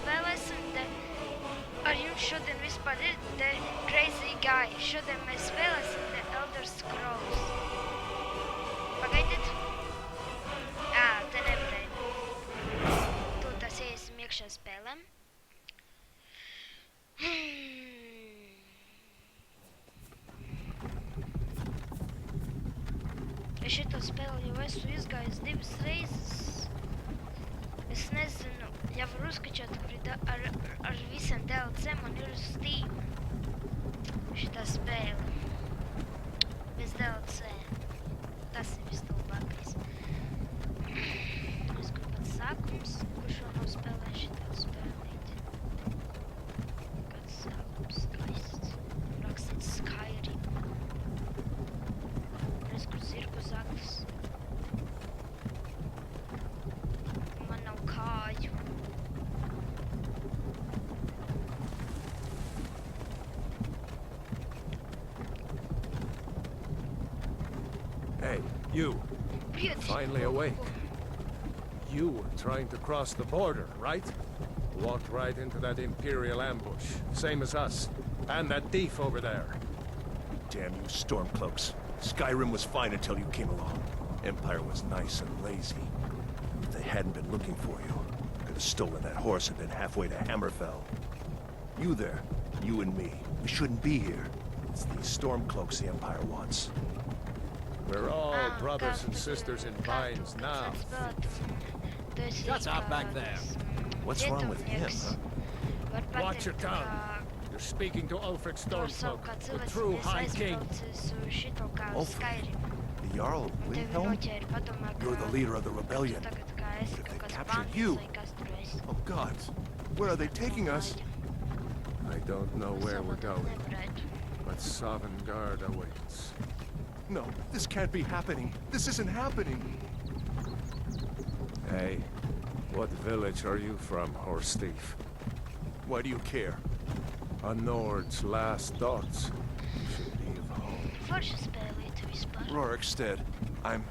spēlēsim te ar jums šodien vispār ir te Crazy Guy. Šodien mēs spēlēsim te Elder Scrolls. Pagaidiet. Te nevarēja. Tūlīt iesim iekšā spēlēm. Es šito spēli jau esmu izgājis 2 reizes. Es nezinu, ja var uzskačot, kuri ar visiem DLC man ir uz Steam. Šitā spēle. Bez DLC. Tas ir vislabākais. Es gribu pats sākums, kurš vēl nav spēlējis šitā spēlīt. Kāds sākums skaists. Rakstīts Skyrim. Es kur zirgu zaglis. Man nav kāju. Hey, you. Finally awake. You were trying to cross the border, right? Walked right into that Imperial ambush. Same as us. And that thief over there. Damn you Stormcloaks. Skyrim was fine until you came along. Empire was nice and lazy. If they hadn't been looking for you, could have stolen that horse and been halfway to Hammerfell. You there, you and me, we shouldn't be here. It's these Stormcloaks the Empire wants. We're all brothers and sisters in binds now. Shut up back there. What's wrong with him, huh? Watch your tongue. You're speaking to Ulfric Stormcloak, the true High King. Ulfric? The Jarl of Windhelm? You're the leader of the rebellion. But if they captured you... Oh gods, where are they taking us? I don't know where we're going, but Sovngarde awaits. No, this can't be happening. This isn't happening. Hey, what village are you from, horse thief? Why do you care? A Nord's last thoughts should be of home. Rorikstead. I'm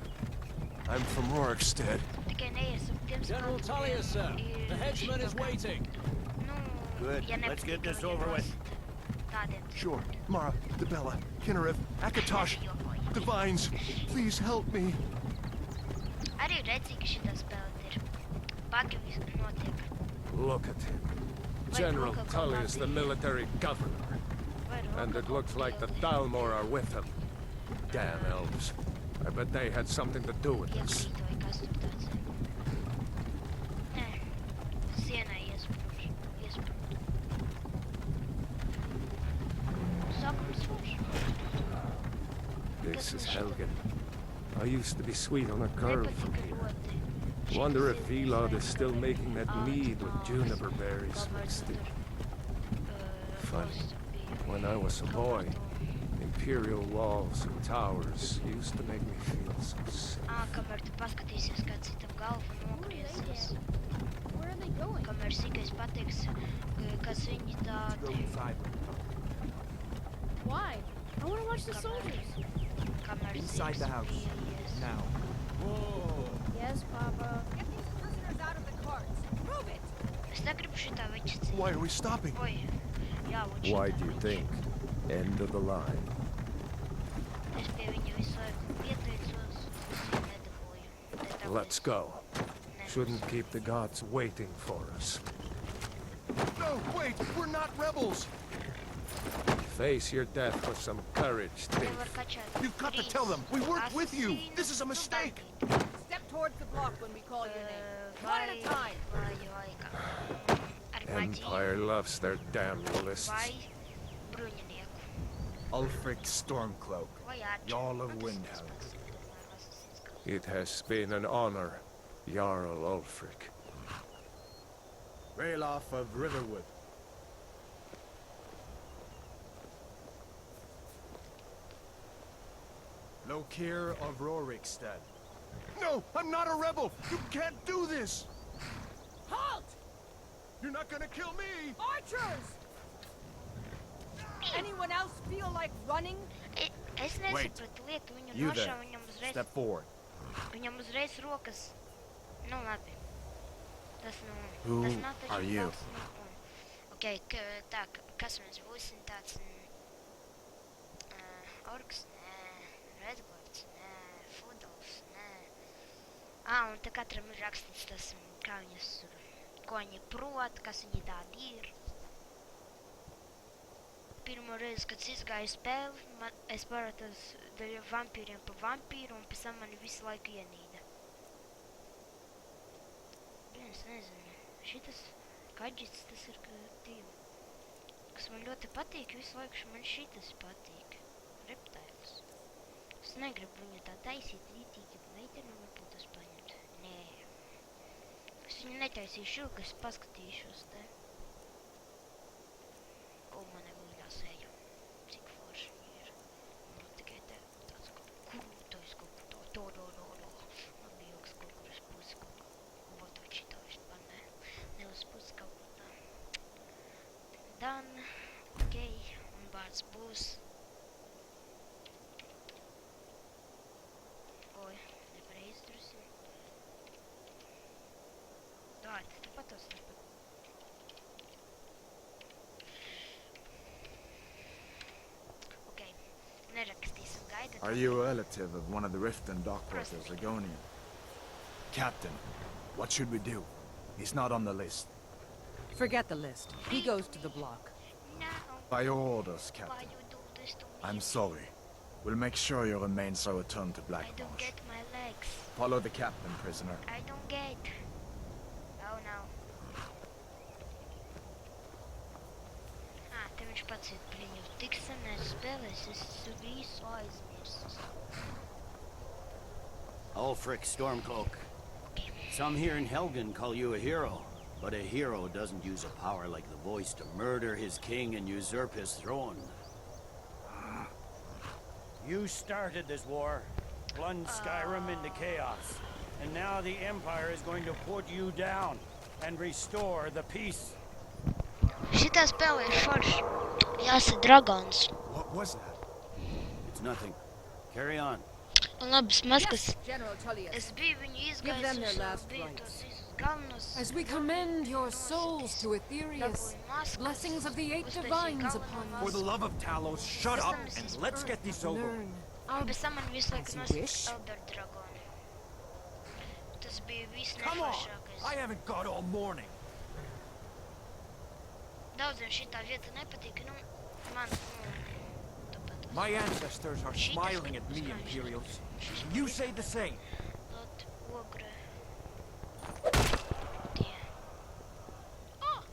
from Rorikstead. General Tullius, sir. The headsman is waiting. Good. Let's get this over with. Sure. Mara, Dibella, Kinnarev, Akatosh, Divines, please help me. Look at him. General Tullius, the military governor. And it looks like the Dalmor are with him. Damn elves. I bet they had something to do with this. This is Helgen. I used to be sweet on a girl from here. Wonder if Vilod is still making that mead with juniper berries mixed in. Funny. When I was a boy, Imperial walls and towers used to make me feel so safe. Where are they going? Why? I want to watch the soldiers. Inside the house. Now. Whoa. Yes, Papa. Get these prisoners out of the carts. Move it! Why are we stopping? Why do you think? End of the line. Let's go. Shouldn't keep the gods waiting for us. No, wait! We're not rebels! Face your death with some courage, thief. You've got to tell them! We weren't with you! This is a mistake! Step towards the block when we call your name. One at a time. Empire loves their damn lists. Ulfric Stormcloak, Jarl of Windhelm. It has been an honor, Jarl Ulfric. Ralof of Riverwood. Lokir of Rorikstead. No! I'm not a rebel! You can't do this! Halt! You're not gonna kill me! Archers! Anyone else feel like running? Wait. You there. Step forward. Tas Who nav taču are you? tas nav un. Okei, tā, kas mēs būsim tāds orks, nē, redguards, nē, fudals, nē. Un te katram ir rakstīts tas, kā viņas, ko viņi prot, kas viņi tādi ir. Pirmo reizi, kad es izgāju spēli, es paratos vampīriem pa vampīru, un pēc tam mani visu laiku ienīda. Es nezinu, šitas gadžets, tas ir divi. Kas man ļoti patīk, visu laiku man šitas patīk. Reptiles. Es negribu viņu tā taisīt rītīgi, bet meiteni varbūt tas paņemt. Nē. Es viņu netaisīšu ilgi, es paskatīšos te. O, man neviļā sēja. Cik forši viņi ir. Man tikai te tāds krūtais kaut to. Man bija joks kaut kur uz pusi kaut kā. Вот учитывая, что не успеть kaut tā. Done. Okei. Un vārds būs. Oi, nepareizi drusim. Dāļ, tāpat tas nepat. Okei. Nerakstīsim gaida. Are you a relative of one of the Riften dockworkers, Ligonian? Captain, what should we do? He's not on the list. Forget the list. He goes to the block. No. By your orders, Why Captain. you do this to me? I'm sorry. We'll make sure your remains are returned to I Black don't Marsh. get my legs. Follow the captain, prisoner. I don't get. Oh no. Te viņš pats ir priņu. Tik senais spēlēs, es visu aizmirsis. Ulfric Stormcloak. Some here in Helgen call you a hero, but a hero doesn't use a power like the voice to murder his king and usurp his throne. You started this war, plunged Skyrim into chaos, and now the Empire is going to put you down and restore the peace. Šitā spēlē ir forši. Jāsa dragons. What was that? It's nothing. Carry on. Un labas maskas. General Tullius. Es biju viņu Give them their izgājis, last biju rites. tos visus galvenos. As we commend your souls to Aetherius, blessings of the eight divines upon For us. the love of Talos, shut up and let's get this over. Learn our Pēc tam man visu laiku As you nosaka wish. Elder Dragoni. Tas bija viss Come on! I neforšākais. haven't got all morning. Daudziem šitā vieta nepatīk, nu, man, tāpat. My ancestors are She smiling doesn't at me, understand. Imperials. You say the same. Lot ogre. Tie. Oh!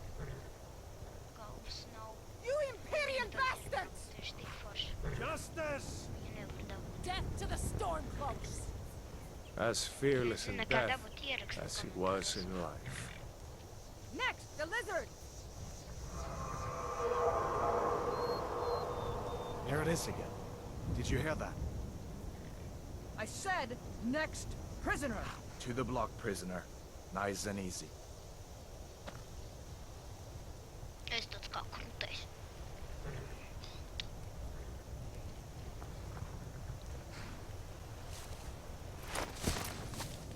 Galvas nav. You Imperial bastards! Viņš tik forši. Justice! Viņu nevar dabūt. Death to the Stormcloaks! As fearless in Nekā death dabūt ierakstu. as he was in life. Next, the lizard! There it is again. Did you hear that? I said, next prisoner! To the block, prisoner. Nice and easy. Es tāds kā krūtais.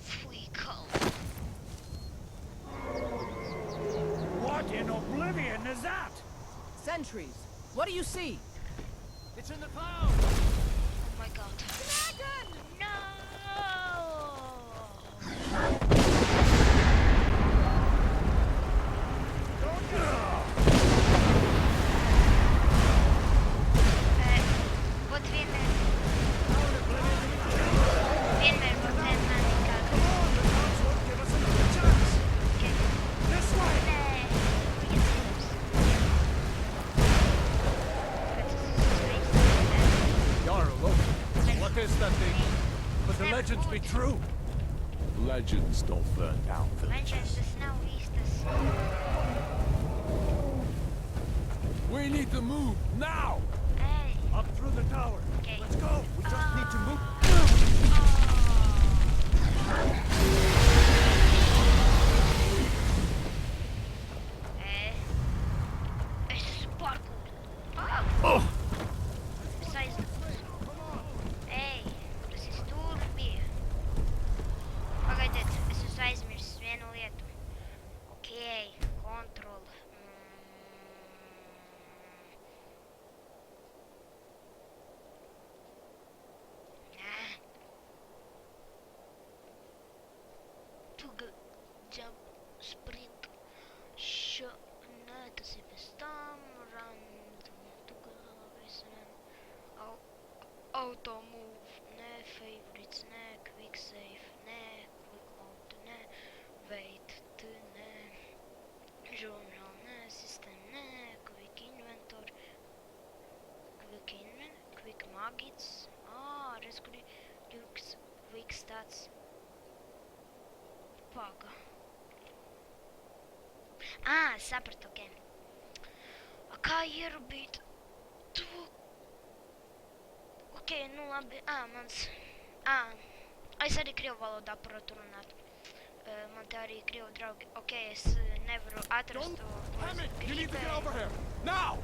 Fui kalni. What in oblivion is that? Sentries, what do you see? It's in the clouds! Oh my god. Dragon! No! Вот vienmēr var teikt mani kādu. This way! Nē, viņa dzīvs. Jarl, look. What is that thing? But the legends be true. Legends don't burn down Legends, tas nav īstas. We need to move now. Ej, Up through the tower. okay. Let's go. We just need to move. Es esmu parkour. Oh! Es aizlipos. Ej, tas ir stūri bija. Pagaidiet, es esmu aizmirsis vienu lietu. sprint. Šo, nē, tas ir bez tam. Random, auto move, nē, favorites, nē, quick save, nē, quick load, nē, wait, nē, journal, nē, system, nē, quick inventory, quick magits, redz, kur ir quick stats. Paga. Sapratu, ok. Kā ierubīt to? Ok, nu labi. Es arī krievu valodā protu runāt. Man te arī krievu draugi. Ok, es nevaru atrast to, ko es gribēju. Now!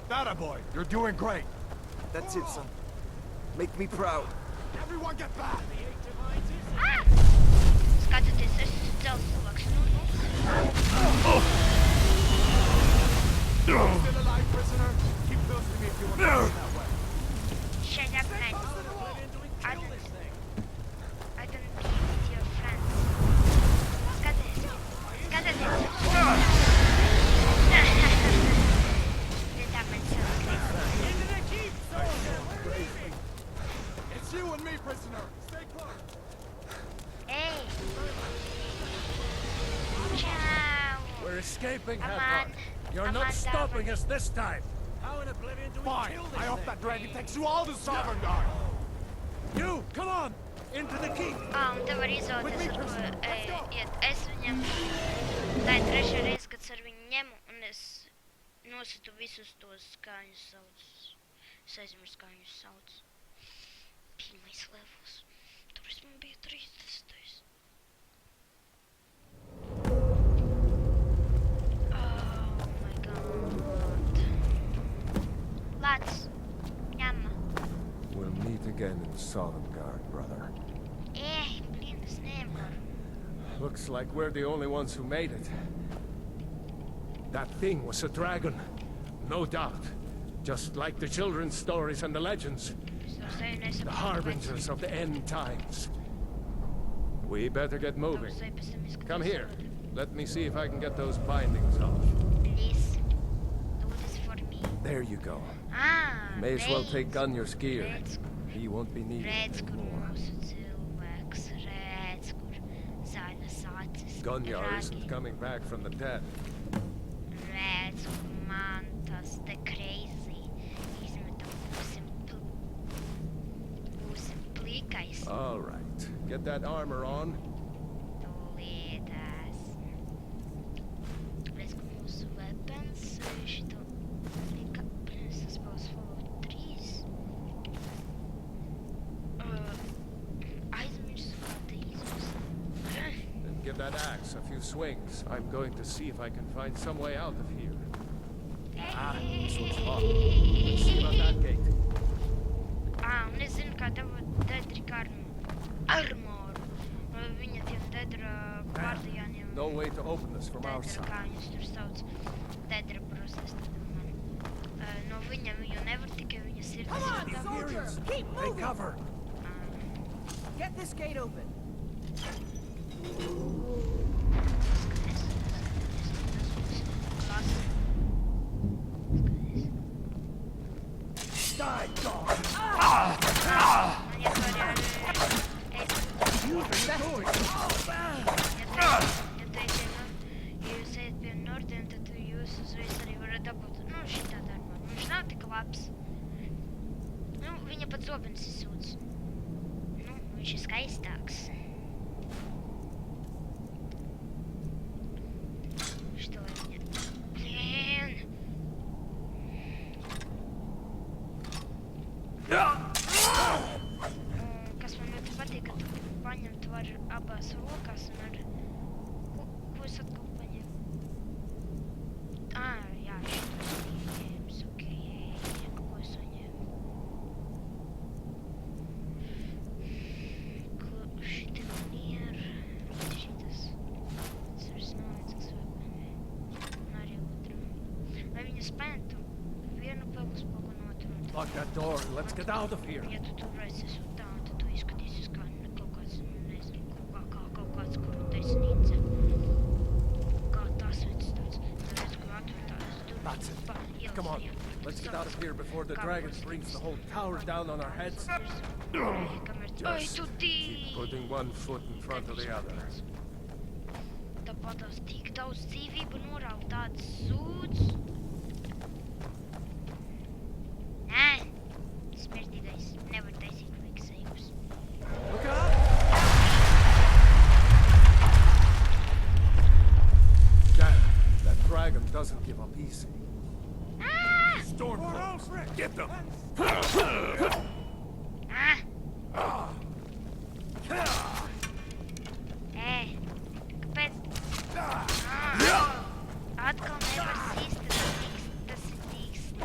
That boy, you're doing great. That's it, son. Make me proud. Everyone get back! Skatieties, es esmu cels cilvēks. Still alive, prisoner? Keep close to me if you want to go that way. Shut up, man. I don't be with your friends. Skatieties. It's you and me, prisoner. Stay close. Hey. Ciao. We're escaping, Come Hadvar. on. You're Come not on, stopping us this time. How in Oblivion do we Fine. kill this I hope thing? that dragon takes you all to Sovereign Guard. You, come on, into the keep. Un te var izvēlēties, ar ko iet. Es viņam, tā ir trešā reize, kad es ar viņu ņemu, un es nositu visus tos, kā viņus sauc. Es aizmirstu, kā viņus sauc. Pirmais levels. Tur es man biju 30. Oh my god. Lats, ņemma. We'll meet again in Sovngarde, brother. Blin, es nevaru. Looks like we're the only ones who made it. That thing was a dragon, no doubt. Just like the children's stories and the legends. The harbingers of the end times. We better get moving. Come here. Let me see if I can get those bindings off. Please, do this for me. There you go. May as well take Gunjar's gear. He won't be needed anymore. Gunjar isn't coming back from the dead. Redz, man, tas te crazy. Izmetam būsim plikais. All right. Get that armor on. Tūlītās. Redz, kur mūsu weapons. Šito lika, tas būs Fallout 3. Aizmirsu, kā te izvest. Then give that axe a few swings. I'm going to see if I can find some way out of here. This one's locked. Let's see about that gate. Un es zinu, kā dabūt Dedrika armoru. Viņa tiem Dedra guardianiem. No way to open this from our Dedra, side. kā viņus tur sauc. Dedra process, tad man. No viņa viņu nevar tikai viņa sirds. Come on, soldier! Keep Take moving! cover. Get this gate open. Die, dog! Jūs ejat pie Nordiem, tad jūs uzreiz arī varat dabūt, šitā darbā. Viņš nav tik labs. Viņa pat zobens izsūdz. Viņš ir skaistāks. Что viņa? Blin! Kas man ļoti patīk, ka tu paņemt var abās rokās un ar... Ko es atkal paņemu? Jā, šitos ieņēmis, ok, ko es paņēmu? Šitie man ir... Šitas... Tas vairs nav vajadzīgs vapeni. Un arī otru. Vai viņas paņemtu vienu pelus pogu no otru? Lock that door and let's get out of here. Ja tu turēsi esot tā, tad tu izskatīsies kā kaut kāds, nezinu, kaut kāds koruptais ninja. come on. Let's get out of here before the dragon brings the whole tower down on our heads. Just keep putting one foot in front of the other. Tāpat tās tik daudz dzīvību norauj tāds sūds. Nē, smirdīgais nevar taisīt fiksējums. Look out! Damn, that dragon doesn't give up easy. Stormcloaks! Get them! Kāpēc? Atkal nevar sīst, tas ir tīksts.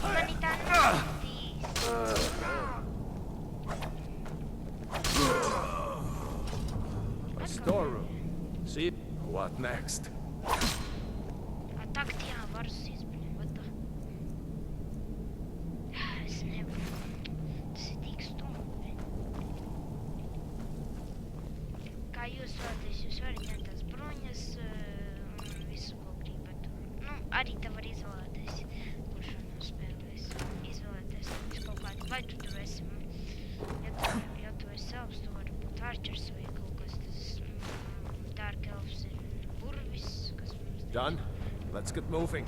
Mani tā netīst. A storeroom. See? What next? Tagad jā, varu izbrīnīt, what the? Es nevaru. Tas ir tik stumbi. Kā jūs vēlaties, jūs varat ņemt tās bruņas un visu, ko gribat. Nu, arī te var izvēlēties, kurš no spēlēs. Izvēlēties kaut kādu, vai tu tur esi. Ja tu esi elfs, tu vari būt archers vai kaut kas, tas Dark Elves ir burvis, kas mums... Done? Let's get moving.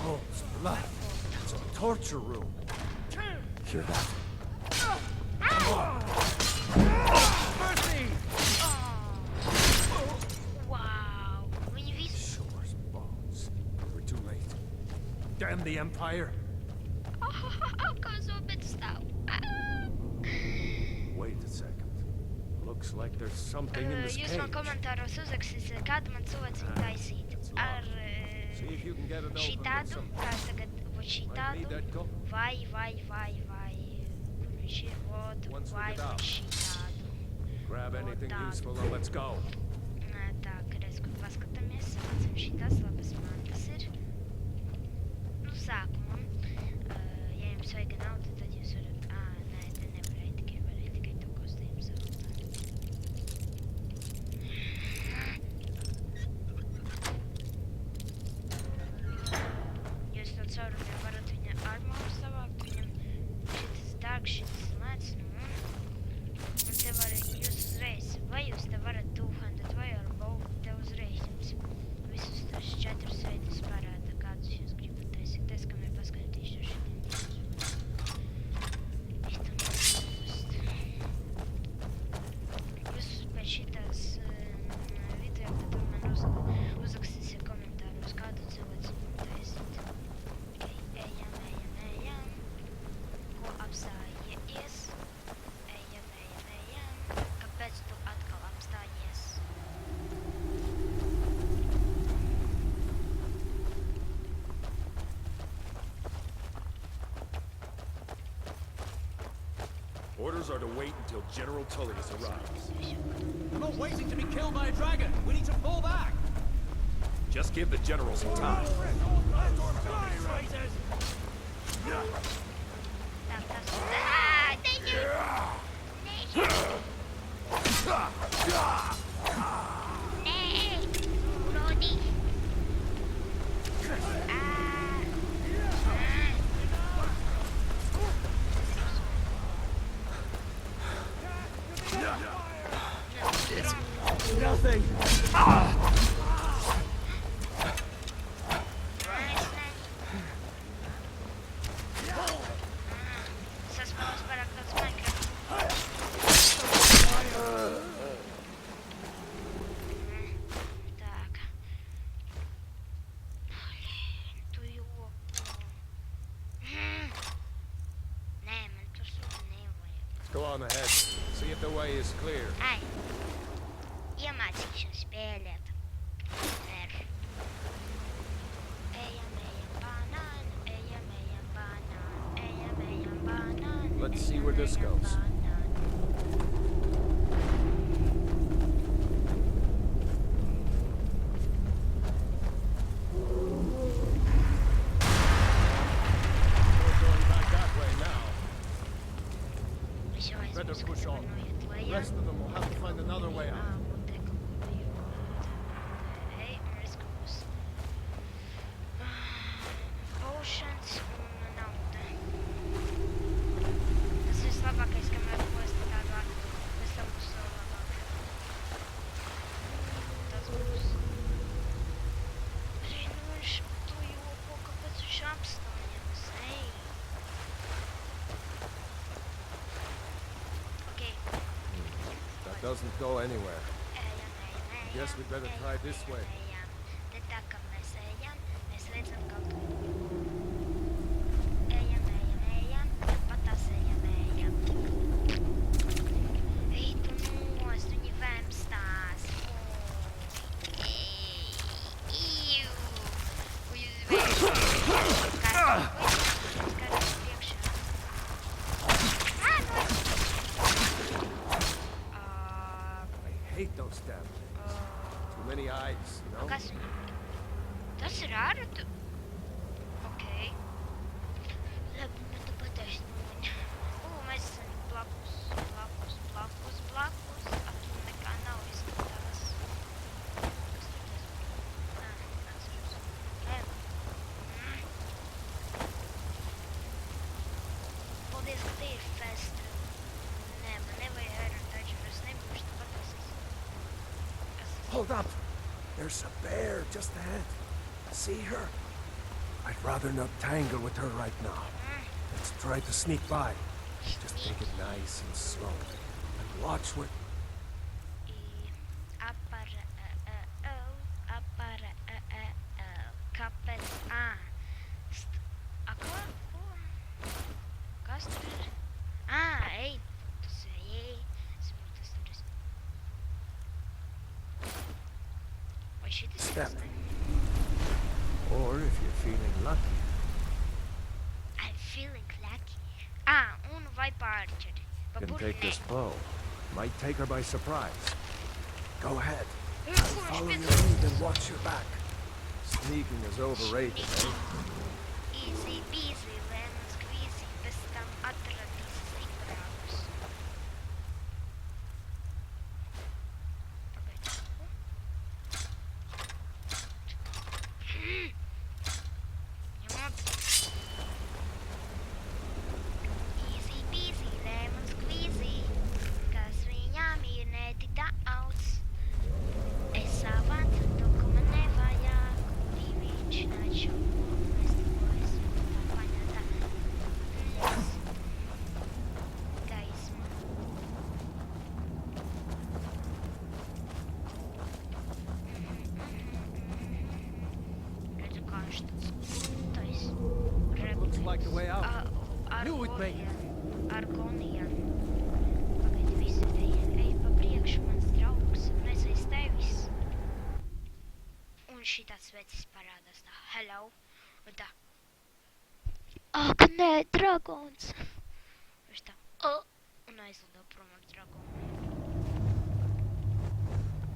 Oh, it's blood. It's a torture room. Hear that? Wow. Shore's bones. We're too late. Damn the Empire. Wait a second. Looks like there's something in this Jūs cage. man komentāros uzrakstīsiet, kādu man cilvēciņu taisīt. Ar See if you can get it open with šitādu, some... kā tagad, vot Might need šitādu, that go. vai, kur viņš ir, vot, Once we vai, get out. šitādu. Grab anything tādu. useful and let's go. Tā, kad reiz, kur paskatāmies, mācam šitas labas mantas ir. Nu, sākumam, ja jums vajag naudu, tad jūs varat, nē, te nevarēja tikai to kostīmu savāt. Jūs to caurumiem varat viņa armoru savākt, viņam šitas dārgs, šitas lēts, un te var jūs uzreiz, vai jūs te varat two-handed, vai ar bow, te uzreiz jums visus tos 4 veidus parāda, kādus jūs gribat taisīt. Es, kamēr paskatīšu šitiem dīkus. Jūs pēc šitās video, tad man uzrakstīsiet komentāros, kādu cilvēciņu taisīt. Ejam. Ko apstājies? Ejam. Kāpēc tu atkal apstājies? Orders are to wait until General Tullius arrives. I'm not waiting to be killed by a dragon. We need to fall back. Just give the General some time. Так, thank you! Nee! Brody! Nothing! Соспалась барак от Майнкрафта. Так. Блин, ту его. Не, man to suit не vajag. Let's go on ahead. See if the way is clear. Ai. Iemācīšos spēlēt. Ejam, banāni. Let's see where this goes. We're going back that way now. doesn't go anywhere. Guess we'd better try this way. Te tā kā mēs ejam, mēs redzam kaut ko. Ejam, patās ejam. Ej, tu nost, viņi vēmstās. Iu. Uz vēmstās. Karas priekšā. I hate those damn things. Too many eyes, you know? Kas? Tas ir ārā tu? Okei. Labi, man tu pataisnoji. Mēs esam blakus. A tu nekā nav izskatās. Kas tur tas? Atceros. Paldies, ka te ir festa. Nē, man nevajag ērā taču, es nebūšu tu pataisīs. Hold up! There's a bear just ahead. See her? I'd rather not tangle with her right now. Let's try to sneak by. Just take it nice and slow. And watch what... Kāpēc? Ko? Kas tur ir? Ej, tas ir, tas tur ir. Vai šitas ir? Step. Or if you're feeling lucky. I'm feeling lucky. Un vai pārķeri? You can take this bow. Might take her by surprise. Go ahead. Follow your lead and watch your back. Sneaking is overrated, eh? Easy peasy, lemon squeezy, bez tam atradīs stiprākus. Easy peasy, lemon squeezy, kas viņam ir netik daudz. Es savantu to, ko man nevajag, kurī viņš naču. Es tikko esmu tā paņētā. Gaisma. Redzu, kā viņš tāds gultais. Looks like the way out. Knew we'd make it. Argonija. Pagaidi, visi ej pa priekšu, mans draugs, un es aiz tevis. Un šitāds vecis parādās tā, hello, un tā. Ak, nē, dragons. Viņš tā, un aizlido prom ar dragonu.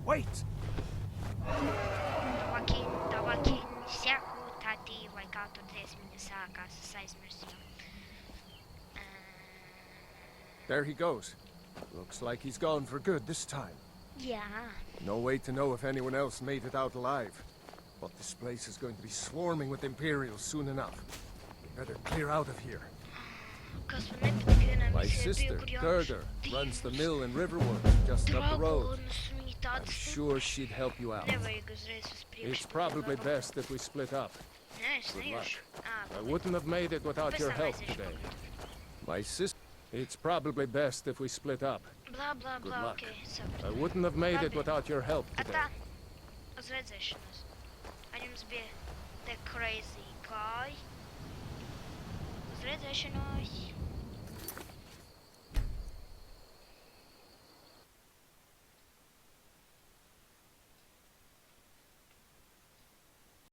Wait! Tavakin, seku, tādī, vai kā tur dziesmiņa sākās, es aizmirsu jau. There he goes. Looks like he's gone for good this time. Jā. No way to know if anyone else made it out alive. But this place is going to be swarming with Imperials soon enough. We better clear out of here. Kas man nepatīk vienam My visiem sister, bija, kur Gerda, runs the mill in Riverwood, just up the road. Dragonus, viņi I'm tādas sure she'd help you out. nevajag uzreiz uz priekšu. It's probably best if we split up. Nē, es Good neiešu. I wouldn't have made it without your help today. My sister... It's probably best if we split up. Blā, blā, Good blā, luck. okei, sapratu. I wouldn't have made it Labi. without your help today. Atā, uz redzēšanos. Ar jums bija te crazy guy. Uz redzēšanos.